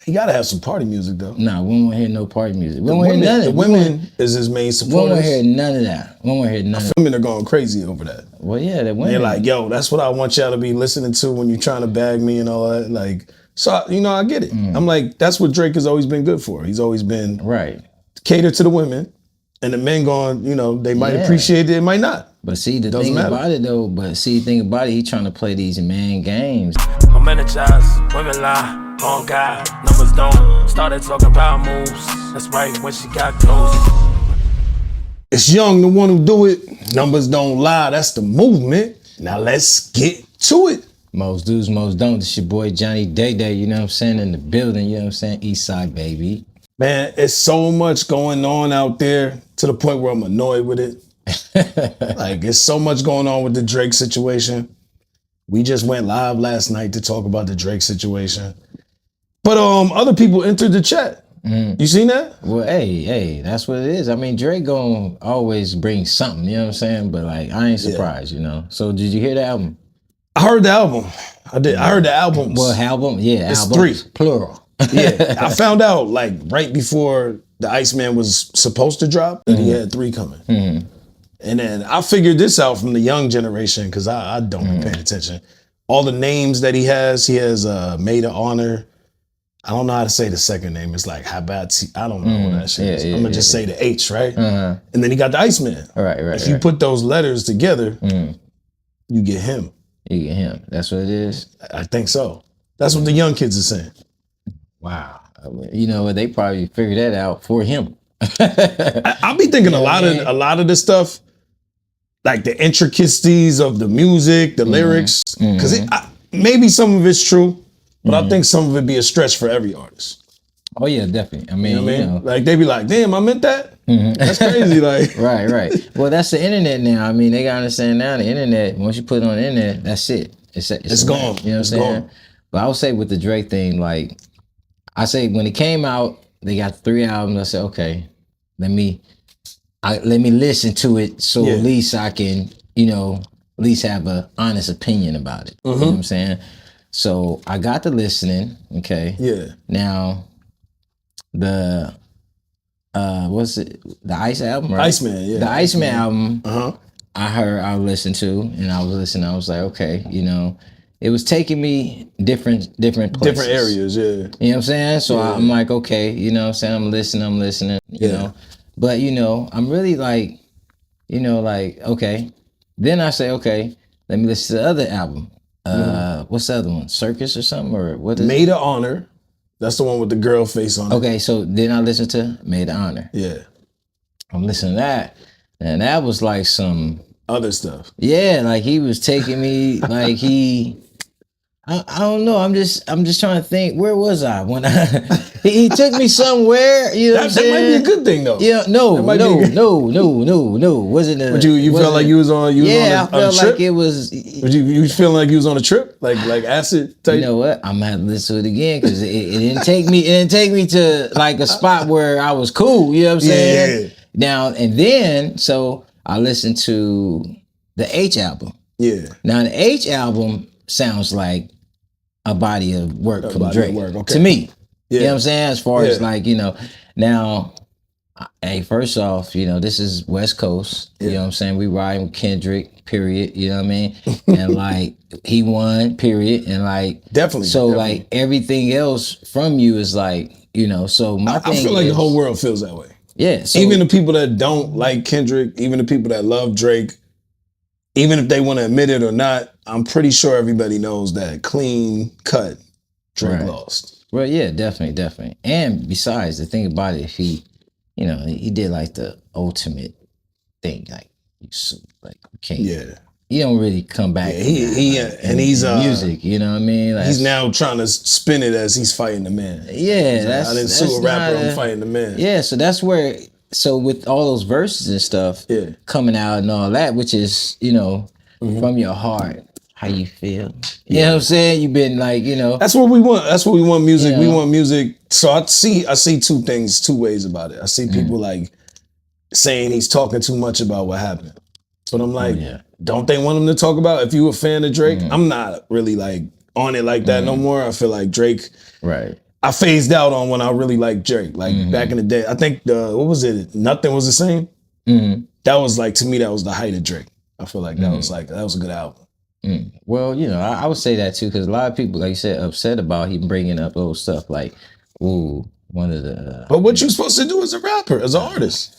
He gotta have some party music though. Nah, we don't want to hear no party music. We don't want to hear none of it. The women is his main supporters. We don't want to hear none of that. We don't want to hear none of that. Women are going crazy over that. Well, yeah, the women. They're like, yo, that's what I want y'all to be listening to when you're trying to bag me and all that. Like, so, you know, I get it. I'm like, that's what Drake has always been good for. He's always been right. Cater to the women, and the men going, you know, they might appreciate it, it might not. But see, the thing about it though, he trying to play these man games. I'm energized, women lie. On God, numbers don't. Started talking about moves. That's right, when she got close. It's Young, the one who do it. Numbers don't lie. That's the movement. Now let's get to it. Most do's, most don't. It's your boy Johnny DayDay, you know what I'm saying, in the building, you know what I'm saying? Eastside, baby. Man, it's so much going on out there to the point where I'm annoyed with it. Like, it's so much going on with the Drake situation. We just went live last night to talk about the Drake situation. But other people entered the chat. You seen that? Well, hey, that's what it is. I mean, Drake gonna always bring something, you know what I'm saying? But like, I ain't surprised, you know? So did you hear the album? I heard the album. I did. I heard the albums. Well, album? Yeah, it's albums. 3. Plural. Yeah, I found out like right before the Iceman was supposed to drop that he had 3 coming. And then I figured this out from the young generation because I don't be paying attention. All the names that he has Maid of Honor. I don't know how to say the second name. It's like Habati. I don't know what that shit is. I'm gonna just say the H, right? And then he got the Iceman. Right. If you put those letters together, you get him. You get him. That's what it is? I think so. That's what the young kids are saying. Wow. You know, they probably figured that out for him. I'll be thinking a lot of the stuff, like the intricacies of the music, the lyrics, because maybe some of it's true. But I think some of it be a stretch for every artist. Oh yeah, definitely. I mean, you know. Like they be like, "Damn, I meant that." That's crazy. Like, right. Well, that's the internet now. I mean, they gotta understand now. The internet. Once you put it on the internet, that's it. It's gone. You know what I'm saying? Gone. But I would say with the Drake thing, like I say when it came out, they got 3 albums. I said, okay, let me listen to it, so at least I can, you know, at least have an honest opinion about it. You know what I'm saying? So I got to listening, okay? Yeah. Now, the what's it? The Ice album, right? Iceman, yeah. The Iceman album, I listened to, and I was listening. I was like, okay, you know, it was taking me different places. Different areas, yeah. You know what I'm saying? So I'm like, okay, you know what I'm saying? I'm listening, you know. But, you know, I'm really like, you know, like, okay. Then I say, okay, let me listen to the other album. What's the other one? Circus or something? Or what is Maid of Honor. That's the one with the girl face on it. Okay, so then I listened to Maid of Honor. Yeah. I'm listening to that. And that was like some other stuff. Yeah, like he was taking me like I don't know. I'm just trying to think. Where was I when he took me somewhere? You know, that might be a good thing though. Yeah, no. Wasn't it? But you felt like you was on? I felt like it was. But you feeling like you was on a trip, like acid type? You know what? I'm gonna have to listen to it again because it didn't take me. It didn't take me to like a spot where I was cool. You know what I'm saying? Yeah. Now and then, so I listened to the H album. Yeah. Now the H album sounds like a body of work from Drake to me. Yeah. You know what I'm saying? As far as like, you know, now, hey, first off, you know, this is West Coast. You know what I'm saying? We riding with Kendrick, period. You know what I mean? And like, he won, period. And like, definitely. So like everything else from you is like, you know, so my thing I feel like the whole world feels that way. Yeah. So, even the people that don't like Kendrick, even the people that love Drake, even if they want to admit it or not, I'm pretty sure everybody knows that clean cut Drake lost. Well, yeah, definitely. And besides, the thing about it, he did like the ultimate thing, like you can't. Yeah. You don't really come back. Yeah, he's music. You know what I mean? Like, he's now trying to spin it as he's fighting the man. Yeah, I didn't sue a rapper. I'm fighting the man. Yeah, so that's where. So with all those verses and stuff coming out and all that, which is, you know, from your heart, how you feel. You know what I'm saying? You've been like, you know. That's what we want. That's what we want music. You know? We want music. So I see two ways about it. I see people like saying he's talking too much about what happened. But I'm like, don't they want him to talk about, if you a fan of Drake? I'm not really like on it like that no more. I feel like Drake I phased out on when I really liked Drake. Like back in the day, I think what was it? Nothing Was the Same. That was like, to me, that was the height of Drake. I feel like that was a good album. Well, you know, I would say that too, because a lot of people, like you said, upset about him bringing up old stuff like, ooh, one of the. But what you supposed to do as a rapper, as an artist?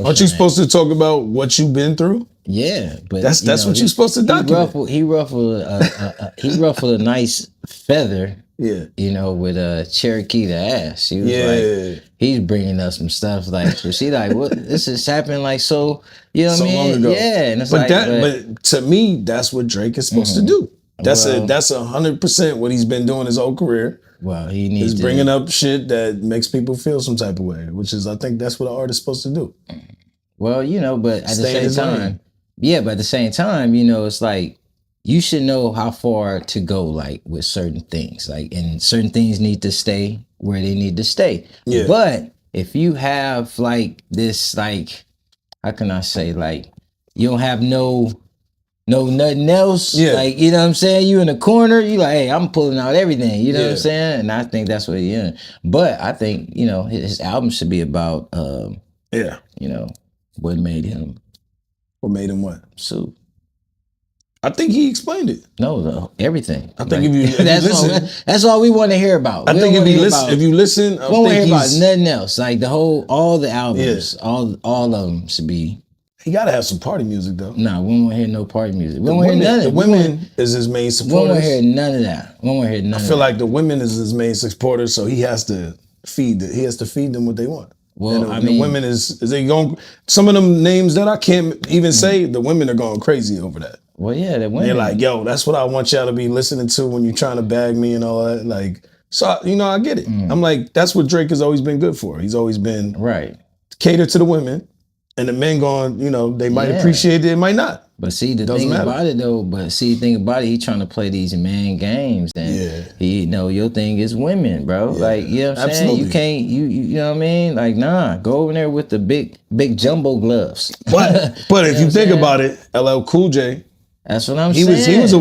Aren't you supposed to talk about what you've been through? Yeah, but that's what you're supposed to document. He ruffled a nice feather. Yeah, you know, with Cherokee the ass. She was like, he's bringing up some stuff like, so she like, what? This is happening like so. You know what I mean? Long ago. Yeah, and it's but to me, that's what Drake is supposed to do. That's 100% what he's been doing his whole career. Well, he needs to bringing up shit that makes people feel some type of way, which is, I think that's what an artist is supposed to do. Well, you know, but at the same time, but at the same time, you know, it's like you should know how far to go, like with certain things, like, and certain things need to stay where they need to stay. Yeah. But if you have like this, like, how can I say, like, you don't have no nothing else. Yeah. Like, you know what I'm saying? You in the corner, you like, hey, I'm pulling out everything. You know what I'm saying? And I think that's what he in. But I think, you know, his album should be about you know, what made him. What made him what? Sue. I think he explained it. No, everything. I think if you listen, that's all we want to hear about. I think if you listen, we don't want to hear about nothing else. Like all the albums, all of them should be. He gotta have some party music though. Nah, we don't want to hear no party music. We don't want to hear none of it. The women is his main supporters. We don't want to hear none of that. We don't want to hear none of that. I feel like the women is his main supporters, so he has to feed them what they want. Well, and the women is they going, some of them names that I can't even say, the women are going crazy over that. Well, yeah, the women. They're like, yo, that's what I want y'all to be listening to when you're trying to bag me and all that. Like, so, you know, I get it. I'm like, that's what Drake has always been good for. He's always been cater to the women. And the men going, you know, they might appreciate it, they might not. But see, the thing about it though, he trying to play these man games. And he, you know, your thing is women, bro. Yeah. Like, you know what I'm saying? You can't, you know what I mean? Like, nah, go over there with the big jumbo gloves. But if you think about it, LL Cool J, that's what I'm saying. He was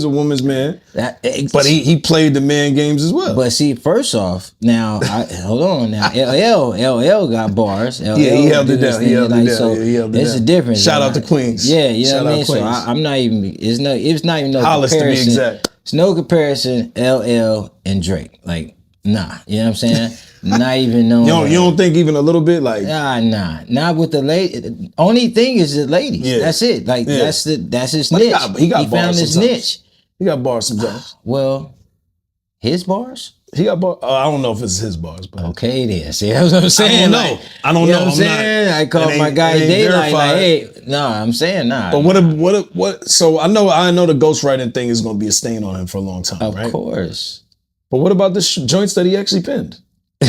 a woman's man. But he played the man games as well. But see, first off, now hold on. Now LL got bars. LL he held it down. He held it down. So it's a difference. Shout out to Queens. Yeah, you know what I mean. So I'm not even. It's not even no Hollis, comparison. To be exact. It's no comparison. LL and Drake. Like, nah. You know what I'm saying? Not even no. You don't think even a little bit like nah. Not with the lady. Only thing is the ladies. Yeah. That's it. Like that's his niche. He found his niche. He got bars sometimes. Well, his bars. He got bars. I don't know if it's his bars, but okay, then. See, that's what I'm saying. I don't know. What I'm saying. I called my guy DayDay. Like, hey, I'm saying nah. But what? So I know the ghostwriting thing is going to be a stain on him for a long time. Of course. But what about the joints that he actually penned? I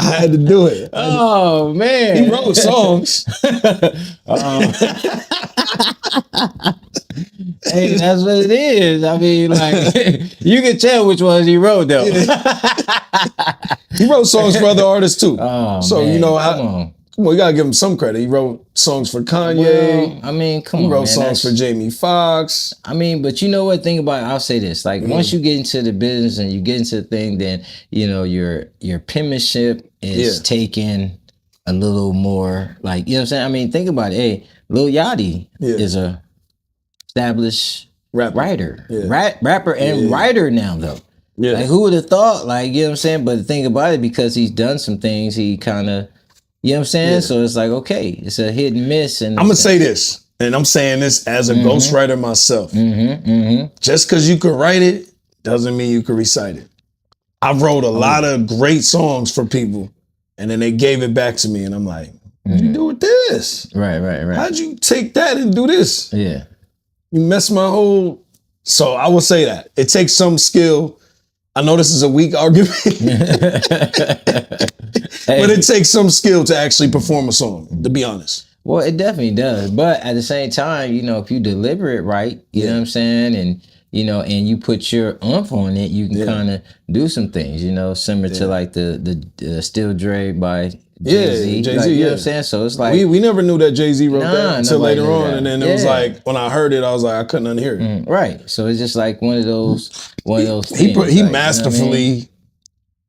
had to do it. Oh man, he wrote songs. Hey, that's what it is. I mean, like you can tell which ones he wrote though. He wrote songs for other artists too. Oh, so man, you know, we gotta give him some credit. He wrote songs for Kanye. Well, I mean, he wrote songs for Jamie Foxx. I mean, but you know what? Think about it. I'll say this: like once you get into the business and you get into the thing, then you know your penmanship is taken a little more. Like, you know what I'm saying? I mean, think about it. Hey, Lil Yachty is a established rapper and writer now, though. Yeah. Like, who would have thought? Like, you know what I'm saying? But the thing about it, because he's done some things, he kind of. You know what I'm saying? Yeah. So it's like, okay, it's a hit and miss. And I'm going to say this, and I'm saying this as a ghostwriter myself. Just because you can write it doesn't mean you can recite it. I wrote a lot of great songs for people, and then they gave it back to me, and I'm like, what'd you do with this? Right. How'd you take that and do this? Yeah. You messed my whole... So I will say that. It takes some skill. I know this is a weak argument, but it takes some skill to actually perform a song, to be honest. Well, it definitely does. But at the same time, you know, if you deliver it right, you know what I'm saying? And, you know, and you put your oomph on it, you can kind of do some things, you know, similar to like the Still Dre by Jay-Z. Jay-Z, like, you know yeah. what I'm saying? So it's like we never knew that Jay-Z wrote that until nobody later knew on, that. and then it was like when I heard it, I was like, I couldn't unhear it. Right. So it's just like one of those things. He like, masterfully. You know what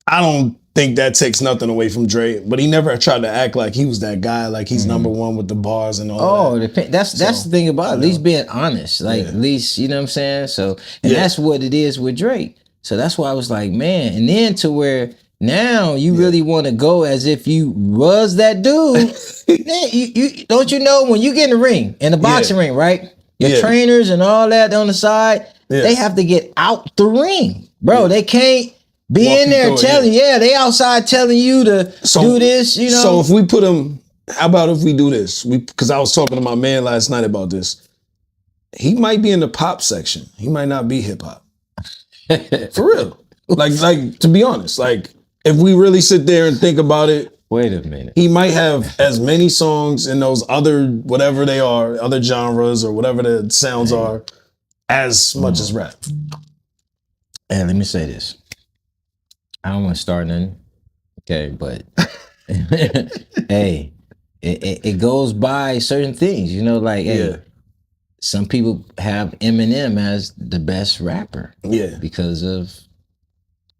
I don't think that takes nothing away from Dre, but he never tried to act like he was that guy, like he's number one with the bars and all that. That's the thing about it. At least being honest. Like at least, you know what I'm saying? So that's what it is with Drake. So that's why I was like, man, and then to where now you really want to go as if you was that dude. Man, you don't you know when you get in the ring, in the boxing ring, right? Your trainers and all that on the side, they have to get out the ring. Bro, they can't be in there telling they outside telling you to do this, you know. So if we put him, how about if we do this? Because I was talking to my man last night about this. He might be in the pop section. He might not be hip hop. For real. Like to be honest, like if we really sit there and think about it, wait a minute. He might have as many songs in those other whatever they are, other genres or whatever the sounds are, as much as rap. And let me say this. I don't want to start nothing, okay, but hey, it goes by certain things, you know, like some people have Eminem as the best rapper, because of,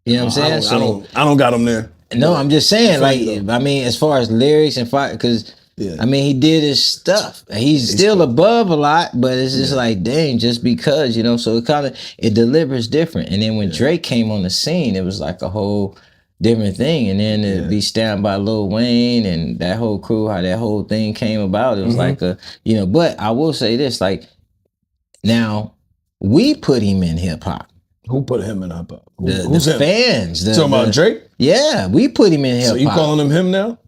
you know what I'm saying. I don't got him there. No, I'm just saying, like, I mean, as far as lyrics and fight, because I mean, he did his stuff. He's still above a lot, but it's just like, dang, just because, you know, so it delivers different. And then when Drake came on the scene, it was like a whole different thing. And then it'd be Stand by Lil Wayne and that whole crew, how that whole thing came about. It was like you know, but I will say this, like, now we put him in hip hop. Who put him in hip hop? Who's the fans. Talking about Drake? Yeah, we put him in hip hop. So you calling him now?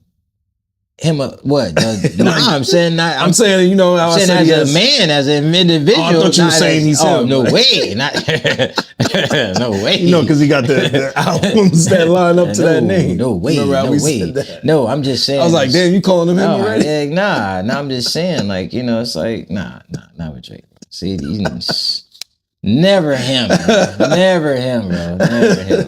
What? No, I'm saying not. I'm saying, you know, how I'm saying as a man, as an individual. I thought you were saying he's him. No way, not no way. You know, because he got the albums that line up to that name. No way, no way. No, I'm just saying. I was like, damn, you calling him already? Yeah, nah. I'm just saying, like, you know, it's like, nah, not with Drake. See, never him, bro. Never him,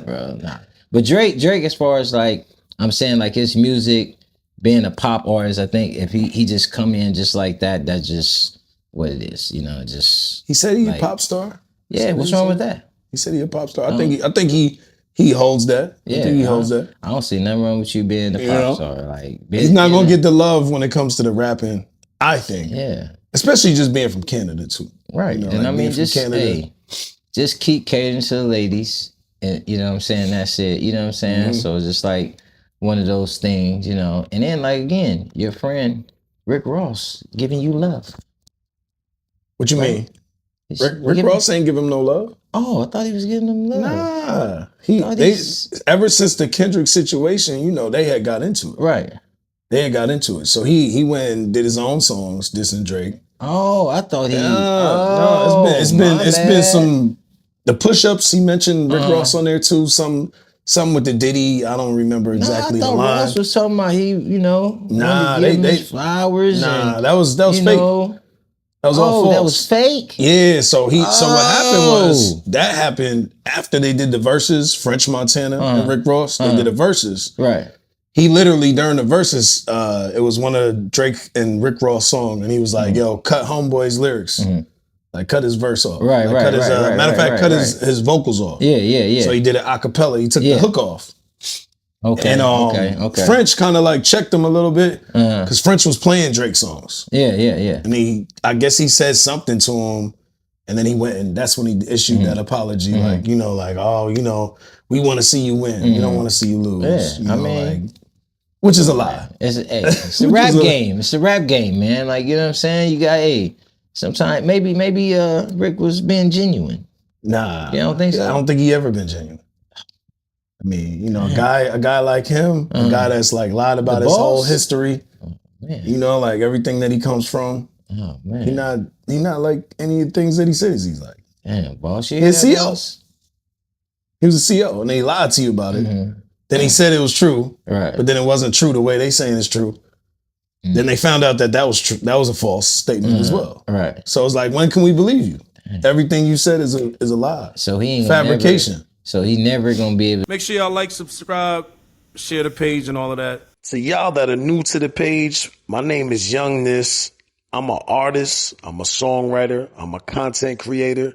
bro. Nah. But Drake, as far as like, I'm saying, like his music. Being a pop artist, I think if he just come in just like that, that's just what it is, you know. Just he said he's a pop star. Yeah, what's wrong with that? He said he's a pop star. I think he holds that. Yeah, I think he holds that. I don't see nothing wrong with you being a pop star. Like he's not gonna get the love when it comes to the rapping. I think. Yeah. Especially just being from Canada too. Right. You know, and like I mean, just keep catering to the ladies, and you know what I'm saying. That's it. You know what I'm saying. So it's just like. One of those things, you know, and then like again, your friend Rick Ross giving you love. What you mean? Rick Ross ain't give him no love. Oh, I thought he was giving him love. Nah, ever since the Kendrick situation, you know, they had got into it. Right. They had got into it. So he went and did his own songs, dissing Drake. Oh, I thought he. No, it's been some the push-ups. He mentioned Rick Ross on there too. Something with the Diddy, I don't remember exactly the line. Ross was talking about he, you know, they flowers. Nah, that was fake. Know. That was all false. That was fake. Yeah, so what happened was that happened after they did the verses, French Montana and Rick Ross. They did the verses. Right. He literally during the verses, it was one of Drake and Rick Ross song, and he was like, "Yo, cut Homeboy's lyrics." Like cut his verse off. Right. Matter of fact, cut his vocals off. Yeah. So he did it a cappella. He took the hook off. Okay. And okay. French kind of like checked him a little bit because French was playing Drake songs. Yeah. And I guess he said something to him, and then he went and that's when he issued that apology. Like, you know, like, oh, you know, we want to see you win. We don't want to see you lose. Yeah. You know, like, which is a lie. It's a rap game. It's a rap game, man. Like, you know what I'm saying? You got sometimes maybe Rick was being genuine. Nah. You don't think so? I don't think he ever been genuine. I mean, you know, a guy like him, a guy that's like lied about his whole history. Oh, man. You know, like everything that he comes from. Oh man. He not like any of the things that he says he's like. Damn, boss. His CEO. He was a CEO and they lied to you about it. Then he said it was true. Right. But then it wasn't true the way they saying it's true. Then they found out that was true. That was a false statement as well. Right. So it's like, when can we believe you? Everything you said is a lie. So he ain't fabrication. So he never gonna be able. Make sure y'all like, subscribe, share the page, and all of that. To y'all that are new to the page, my name is Youngniss. I'm an artist, I'm a songwriter, I'm a content creator.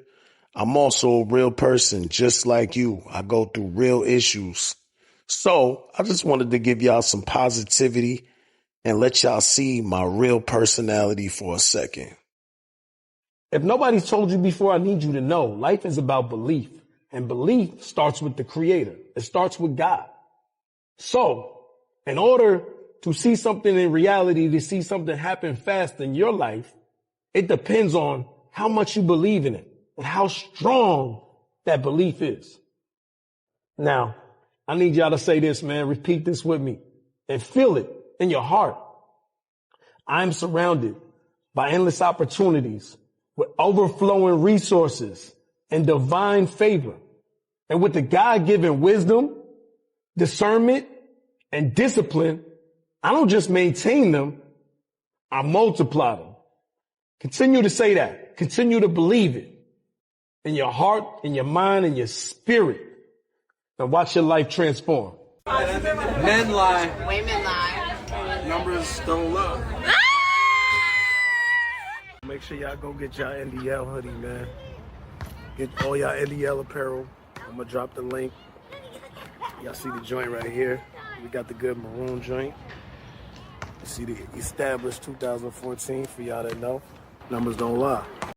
I'm also a real person just like you. I go through real issues. So I just wanted to give y'all some positivity and let y'all see my real personality for a second. If nobody's told you before, I need you to know life is about belief, and belief starts with the creator. It starts with God. So in order to see something in reality, to see something happen fast in your life, it depends on how much you believe in it and how strong that belief is. Now, I need y'all to say this, man. Repeat this with me and feel it in your heart. I'm surrounded by endless opportunities with overflowing resources and divine favor. And with the God-given wisdom, discernment, and discipline, I don't just maintain them, I multiply them. Continue to say that. Continue to believe it in your heart, in your mind, in your spirit. And watch your life transform. Men lie. Women lie. Numbers don't lie. Make sure y'all go get y'all NDL hoodie, man. Get all y'all NDL apparel. I'm gonna drop the link. Y'all see the joint right here. We got the good maroon joint. You see the established 2014 for y'all that know. Numbers don't lie.